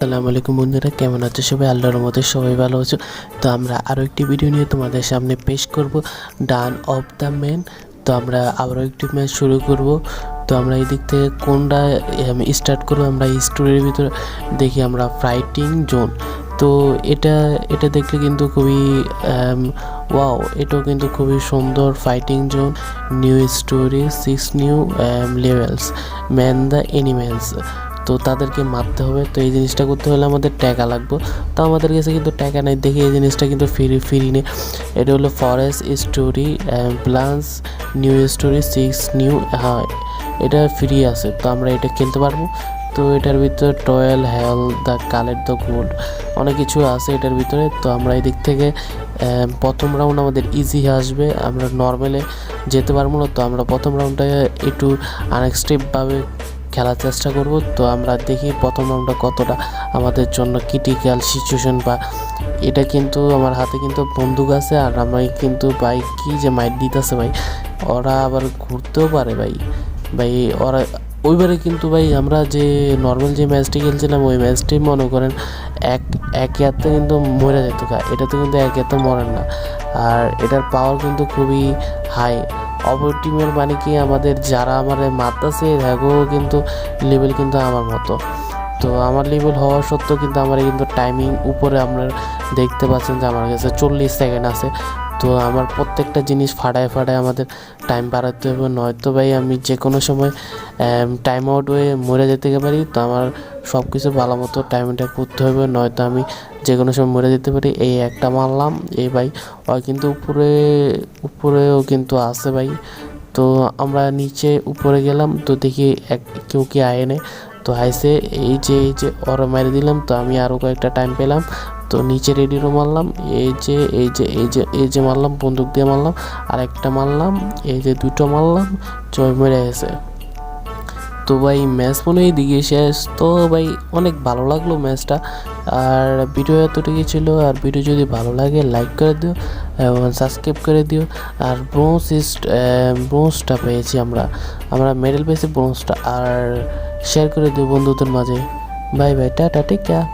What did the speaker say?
আসসালামু আলাইকুম বন্ধুরা, কেমন আছো সবাই? আল্লাহর রহমতে সবাই ভালো আছো। তো আমরা আরও একটি ভিডিও নিয়ে তোমাদের সামনে পেশ করব, ডান অফ দ্য ম্যান। তো আমরা আবারও একটি ম্যাচ শুরু করব। তো আমরা এই দিক থেকে কোনটা স্টার্ট করবো, আমরা স্টোরির ভিতরে দেখি আমরা ফাইটিং জোন। তো এটা এটা দেখলে কিন্তু খুবই ওয়াও, এটাও কিন্তু খুবই সুন্দর fighting zone. New story, 6 new levels, man the animals. তো তাদেরকে মারতে হবে। তো এই জিনিসটা করতে হলে আমাদের টাকা লাগবে। তো আমাদের কাছে কিন্তু টাকা নেই দেখি এই জিনিসটা কিন্তু ফ্রি নেই। এটা হলো forest story plus new story 6 new, হ্যাঁ এটা ফ্রি আছে। তো আমরা এটা খেলতে পারবো। তো এটার ভিতরে টয়েল হেল দ্য কালেক্ট দ্য গোল্ড, অনেক কিছু আছে এটার ভিতরে। তো আমরা এই দিক থেকে প্রথম রাউন্ড আমাদের ইজি আসবে, আমরা নর্মালে যেতে পারবো না। তো আমরা প্রথম রাউন্ডটা একটু আনএক্সপেক্টেডভাবে খেলার চেষ্টা করব। তো আমরা দেখি প্রথম রাউন্ডটা কতটা আমাদের জন্য ক্রিটিক্যাল সিচুয়েশন। বা এটা কিন্তু আমার হাতে কিন্তু বন্দুক আছে, আর আমি কিন্তু ভাই কি যে মাইট দিতেছে ভাই, ওরা আবার ঘুরতেও পারে ভাই। ওরা ওইবারে কিন্তু ভাই আমরা যে নর্মাল যে ম্যাচটি খেলছিলাম ওই ম্যাচটি মনে করেন এক ইয়াতে কিন্তু মরে যেত, এটাতে কিন্তু এক ইয়াতে মরেন না। আর এটার পাওয়ার কিন্তু খুবই হাই। অপর টিমের মানে কি আমাদের যারা আমার মারতেছে দেখো কিন্তু লেভেল কিন্তু আমার মতো। তো আমার লেভেল হওয়া সত্ত্বেও কিন্তু আমার কিন্তু টাইমিং উপরে আপনারা দেখতে পাচ্ছেন যে আমার কাছে 40 সেকেন্ড আছে। তো আমার প্রত্যেকটা জিনিস ফাটায় আমাদের টাইম বাড়াতে হবে, নয়তো ভাই আমি যে কোনো সময় টাইম আউট হয়ে মরে যেতে পারি। তো আমার সব কিছু ভালো মতো টাইমটা করতে হবে, নয়তো আমি যে কোনো সময় মরে যেতে পারি। এই একটা মারলাম এই ভাই, ও কিন্তু উপরেও কিন্তু আছে ভাই। তো আমরা নিচে উপরে গেলাম, তো দেখি কেউ কি আয়নে। তো আইসে এই যে ওরা মেরে দিলাম। তো আমি আরও কয়েকটা টাইম পেলাম। তো নিচে রেডিরও মারলাম, এই যে মারলাম, বন্দুক দিয়ে মারলাম, আর একটা মারলাম, এই যে দুটো মারলাম, জয় মেরে গেছে। তো ভাই ম্যাচ মনে হয় দিকে শেষ। তো ভাই অনেক ভালো লাগলো ম্যাচটা। আর ভিডিও এতটুকুই ছিল। আর ভিডিও যদি ভালো লাগে লাইক করে দিও এবং সাবস্ক্রাইব করে দিও। আর ব্রোঞ্জটা পেয়েছি আমরা মেডেল পেয়েছি ব্রোঞ্জটা। আর শেয়ার করে দিও বন্ধুদের মাঝে। Bye bye, tata, take care.